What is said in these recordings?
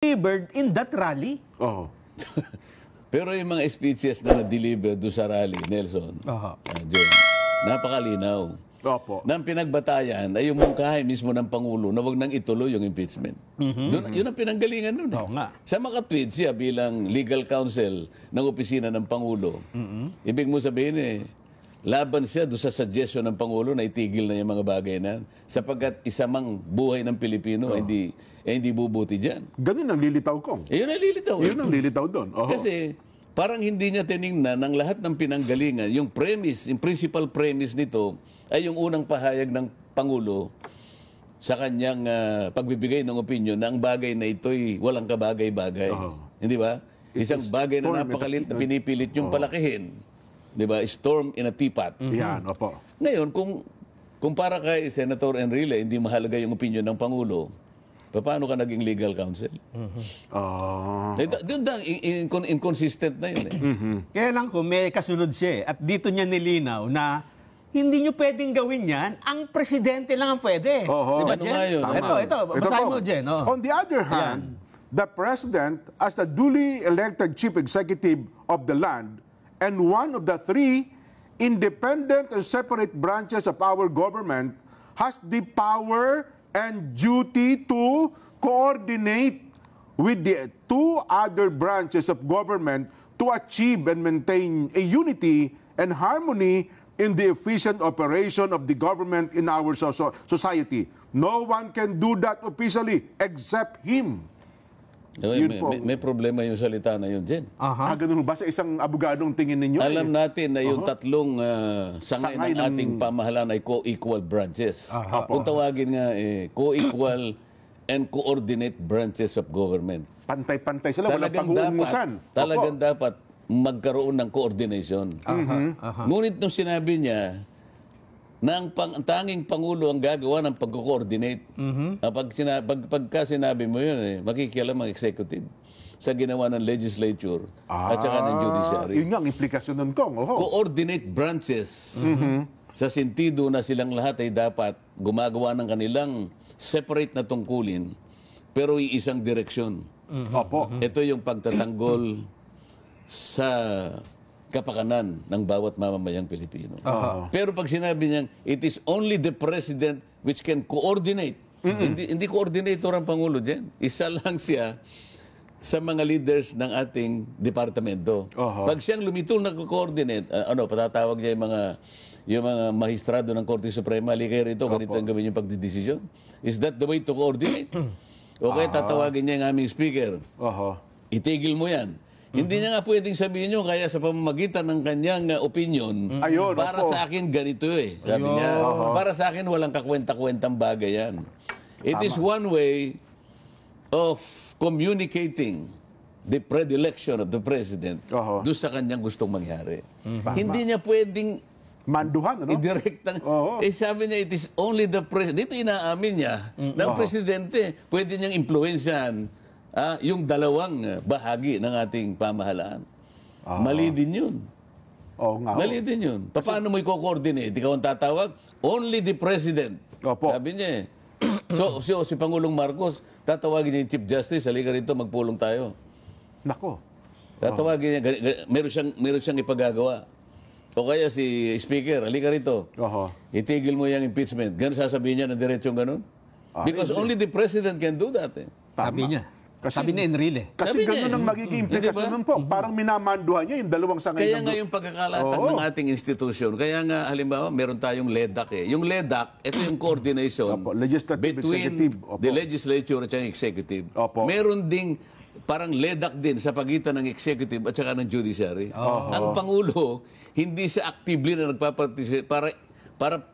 delivered in that rally. Oo. Pero yung mga speeches na na-deliver doon sa rally, Nelson, Jen, napakalinaw. Opo. Nang pinagbatayan ay yung mungkahay mismo ng Pangulo na wag nang ituloy yung impeachment. Doon, yun ang pinanggalingan nun. Oo nga. Sa makatweet siya bilang legal counsel ng opisina ng Pangulo, ibig mo sabihin laban siya doon sa suggestion ng Pangulo na itigil na yung mga bagay na sapagkat isa mang buhay ng Pilipino hindi bubuti dyan. Ganun ang lilitaw kong. Yun ang lilitaw. Yun ang lilitaw doon. Oo. Kasi parang hindi niya tiningnan ng lahat ng pinanggalingan. Yung premise, yung principal premise nito ay yung unang pahayag ng Pangulo sa kanyang pagbibigay ng opinion na ang bagay na ito'y walang kabagay-bagay. Hindi ba? Isang bagay na napakalit na pinipilit yung palakihin. Di ba? Storm in a teapot. Yan, opo. Ngayon, kung para kay Senator Enrile, hindi mahalaga yung opinion ng Pangulo, paano ka naging legal counsel? Doon inconsistent na yun. Kaya lang kung may kasunod siya at dito niya nilinaw na hindi nyo pwedeng gawin yan, ang presidente lang ang pwede. Oho. Diba, Ano Jen? nga yun? Ito, basahin mo, Jen. On the other hand, the President, as the duly elected Chief Executive of the land and one of the three independent and separate branches of our government, has the power and duty to coordinate with the two other branches of government to achieve and maintain a unity and harmony in the efficient operation of the government in our society. No one can do that officially except him. May problema yung salita na yun, Jen. Ganun ba sa isang abogadong tingin ninyo? Alam natin na yung tatlong sangay ng ating pamahalaan ay co-equal branches. Kung tawagin nga, co-equal and coordinate branches of government. Pantay-pantay sila, walang pag-uumusan. Talagang dapat magkaroon ng coordination. Ngunit nung sinabi niya na ang tanging Pangulo ang gagawa ng pag-coordinate, pagka sinabi mo yun, makikialam ang executive sa ginawa ng legislature at saka ng judiciary. Yun nga ang implikasyon nun, Kong. Coordinate branches sa sentido na silang lahat ay dapat gumagawa ng kanilang separate na tungkulin pero iisang direksyon. Ito yung pagtatanggol sa kapakanan ng bawat mamamayang Pilipino. Pero pag sinabi niyang, it is only the President which can coordinate. Hindi coordinator ang Pangulo dyan. Isa lang siya sa mga leaders ng ating departamento. Pag siyang lumitol na coordinate, patatawag niya yung mga mahistrado ng Korte Suprema, halika rito, ganito ang gawin yung pagdidesisyon. Is that the way to coordinate? Okay, tatawagin niya yung aming speaker. Itigil mo yan. Hindi niya nga pwedeng sabihin nyo, kaya sa pamamagitan ng kanyang opinion, para sa akin ganito sabi niya, para sa akin walang kakwenta-kwentang bagay yan. It is one way of communicating the predilection of the President doon sa kanyang gustong mangyari. Hindi niya pwedeng manduhan, ano? Idirektang. Sabi niya, it is only the President. Dito inaamin niya na ang Presidente pwede niyang impluensyahan yung dalawang bahagi ng ating pamahalaan. Mali din yun. Mali din yun. Paano mo i-coordinate? Ikaw ang tatawag? Only the President. Sabi niya si Pangulong Marcos, tatawagin niya yung Chief Justice, halika rito, magpulong tayo. Nako. Tatawagin niya, meron siyang ipagagawa. O kaya si Speaker, halika rito. Itigil mo yung impeachment. Ganun sasabihin niya na diretsong ganun? Because only the President can do that. Sabi niya. Sabi ni Enrile. Kasi ganun ang magiging implikasyon nun po. Parang minamanduhan niya yung dalawang sangay. Kaya nga yung pagkakalatag ng ating institusyon, kaya nga halimbawa meron tayong LEDAC Yung LEDAC, ito yung coordination between the legislature at yung executive. Meron ding parang LEDAC din sa pagitan ng executive at saka ng judiciary. Ang Pangulo, hindi siya actively na nagpaparticipate para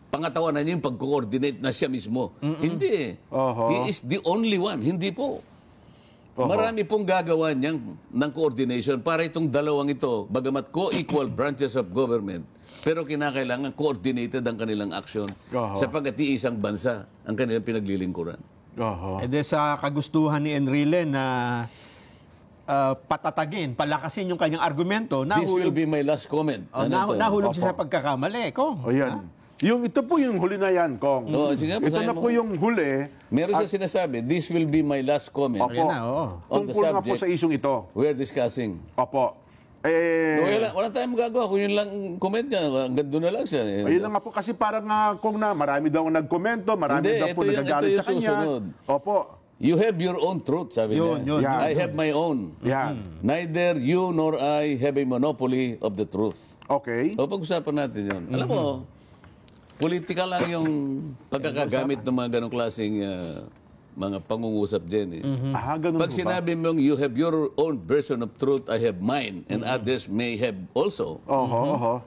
pangatawanan niya yung pag-coordinate na siya mismo. Hindi He is the only one. Hindi po. Marami pong gagawa niyang ng coordination para itong dalawang ito, bagamat co-equal branches of government, pero kinakailangan coordinated ang kanilang action sapagkat iisang bansa ang kanilang pinaglilingkuran. Sa kagustuhan ni Enrile na patatagin, palakasin yung kanyang argumento, This will be my last comment. nahulog siya sa pagkakamali. Ito po yung huli na yan, Kong. Oo, sige, Ito basahin na mo. po yung huli. Meron siya sinasabi, this will be my last comment Opo. Ayan na, oo. on the Tungkol nga po subject sa isyong ito. we're discussing. Opo. Wala tayong magagawa kung yun lang comment niya. Hanggang doon na lang siya. Ayun na nga po kasi parang nga kung na marami daw nagkomento, marami Hindi, daw po ito yung nagagalit sa kanya. susunod. Opo. You have your own truth, sabi Yun, niya. yun. Yeah. I have my own. Yan. Neither you nor I have a monopoly of the truth. Okay. O pag-usapan natin yun. Alam mo, politika lang yung pagkakagamit ng mga ganong klaseng mga pangungusap dyan. Eh. Ganun Pag po ba? sinabi mong you have your own version of truth, I have mine, and others may have also. Oho.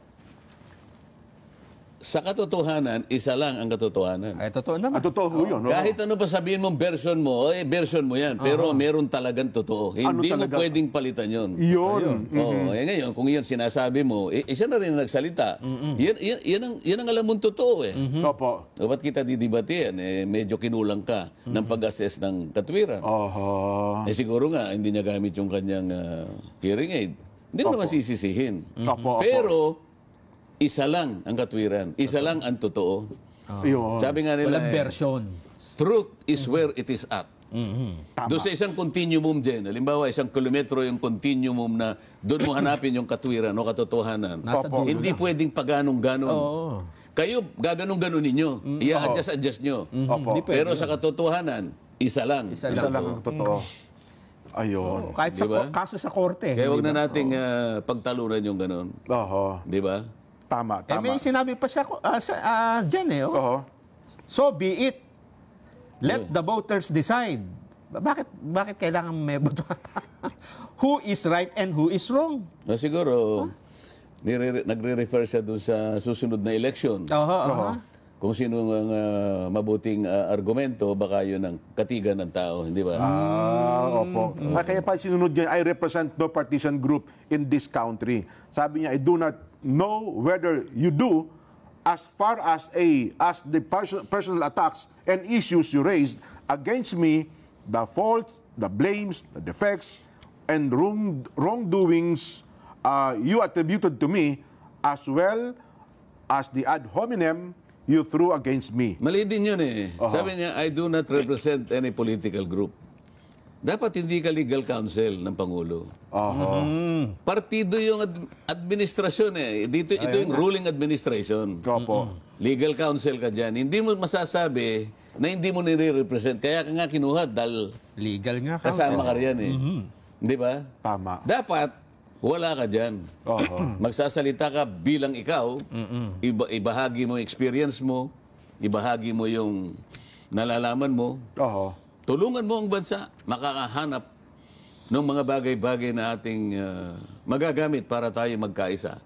Sa katotohanan, isa lang ang katotohanan. Ay, totoo naman. Totoo ho yun. Kahit ano pa sabihin mong version mo, version mo yan. Pero meron talagang totoo. Hindi mo talaga? pwedeng palitan yun. Yun. Oo, ngayon, kung yun sinasabi mo, isa na rin ang nagsalita. Yan ang alam mong totoo eh. Opo. O ba't kita didibate yan? Medyo kinulang ka ng pag-assess ng katwiran. Oho. Siguro nga, hindi niya gamit yung kanyang hearing aid. Hindi mo naman sisisihin. Opo. Pero, isa lang ang katwiran. Isa lang ang totoo. Yun. Sabi nga nila, Walang version. truth is where it is at. Tama. Doon sa isang continuum dyan, halimbawa isang kilometro yung continuum na doon mo hanapin yung katwiran o katotohanan. Nasa Opo. dulo Hindi lang. pwedeng paganong-ganon. Oo. Kayo, gaganong-ganon ninyo. I-adjust nyo. Opo. Hindi pwede. Pero sa katotohanan, isa lang. Isa Isa lang ang totoo. Ayun. Kahit sa Diba? kaso sa korte. Kaya wag na nating pagtalunan yung ganon. Oho. Di ba? Tama, Eh, may tama. sinabi pa siya dyan eh. Oh. Oho. So be it. Let the voters decide. Bakit kailangan may boto? Who is right and who is wrong? Siguro, nagre-refer siya doon sa susunod na election. Oho. Kung sino ang mabuting argumento, baka yun ang katigan ng tao, hindi ba? Opo. Kaya pa sinunod niya, I represent no partisan group in this country. Sabi niya, I do not know whether you do as far as the personal attacks and issues you raised against me, the faults, the blames, the defects, and wrongdoings you attributed to me, as well as the ad hominem you threw against me. Mali din yun eh. Sabi niya, I do not represent any political group. Dapat hindi ka legal counsel ng Pangulo. Partido yung administrasyon eh. Ito yung ruling administration. Opo. Legal counsel ka dyan. Hindi mo masasabi na hindi mo nire-represent. Kaya ka nga kinuha dahil Legal nga. kasama ka riyan eh. Di ba? Tama. Dapat wala ka dyan. Oho. Magsasalita ka bilang ikaw, ibahagi mo yung experience mo, ibahagi mo yung nalalaman mo, Oho. tulungan mo ang bansa, makakahanap ng mga bagay-bagay na ating magagamit para tayo magkaisa,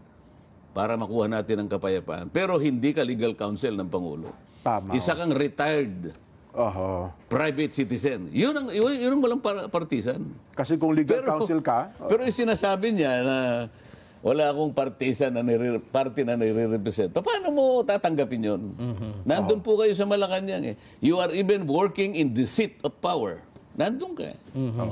para makuha natin ang kapayapaan. Pero hindi ka legal counsel ng Pangulo. Tama. Isa kang retired Oho. private citizen. Yun ang walang partisan. Kasi kung legal counsel ka, Pero yung sinasabi niya na wala akong partisan na party na nire-represent, paano mo tatanggapin yun? Nandun po kayo sa Malacanang eh. You are even working in the seat of power. Nandun ka eh.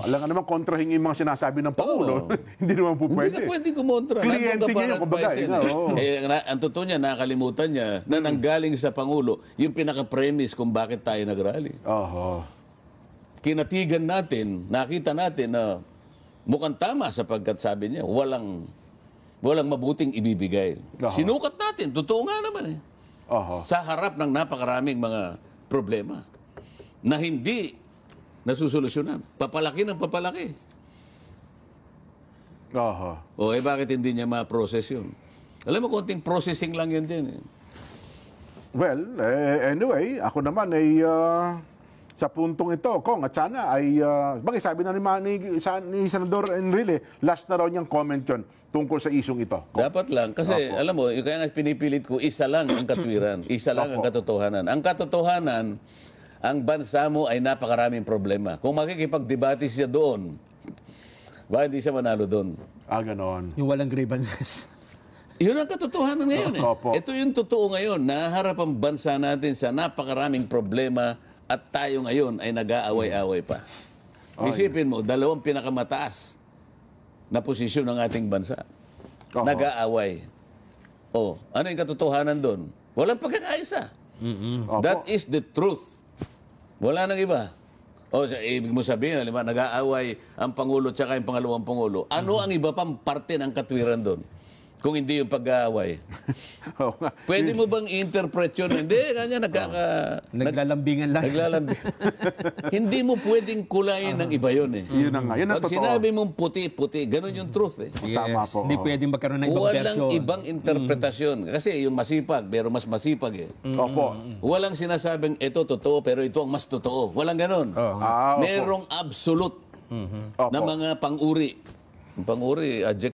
alam nga naman kontrahin yung mga sinasabi ng Pangulo. Oo. Hindi naman po Hindi pwede. ka pwede kumontra. Kliyente Nandun ka niya para yun, kumbaga, advice eh, oo. ang totoo niya, nakalimutan niya na nanggaling sa Pangulo yung pinaka-premise kung bakit tayo nagrally. Oho. Kinatigan natin, nakita natin na mukhang tama sapagkat sabi niya, walang mabuting ibibigay. Aha. Sinukat natin, totoo nga naman eh. Oho. Sa harap ng napakaraming mga problema na hindi nasusolusyonan. Papalaki ng papalaki. Oho. O bakit hindi niya ma-process yun? Alam mo, konting processing lang yan dyan. Well, anyway, ako naman ay sa puntong ito, Kong, at sana ay, bagay sabi na ni Senador Enrile, last na raw niyang comment yun tungkol sa isyong ito. Dapat lang, kasi alam mo, yung kaya nga pinipilit ko, isa lang ang katwiran, isa lang ang katotohanan. Ang katotohanan, ang bansa mo ay napakaraming problema. Kung makikipagdebate siya doon, bakit hindi siya manalo doon? Ganon. Yung walang grievances. Yun ang katotohanan ngayon eh. Opo. Ito yung totoo ngayon. Naharap ang bansa natin sa napakaraming problema at tayo ngayon ay nag-aaway-away pa. Isipin mo, dalawang pinakamataas na posisyon ng ating bansa. Oho. Nag-aaway. Ano yung katotohanan doon? Walang pagkakaisa. Opo. That is the truth. Wala nang iba. O, ibig mo sabihin, halimbawa, nag-aaway ang Pangulo at saka yung pangalawang Pangulo. Ano ang iba pang parte ng katwiran doon? Kung hindi yung pag-aaway. Oo nga. Pwede mo bang i-interpret yun? Hindi, kanya Naglalambingan lang. naglalambing. Hindi mo pwedeng kulayin ng iba yun eh. Yun na nga. Yun ang Pag totoo. sinabi mong puti-puti, ganun yung truth eh. Tama po. Hindi pwedeng magkaroon ng ibang Walang version. ibang interpretasyon. Kasi yung masipag, pero mas masipag eh. Opo. Walang sinasabing ito totoo, pero ito ang mas totoo. Walang ganun. Opo. Merong absolute Opo. na mga pang-uri. Ang pang-uri,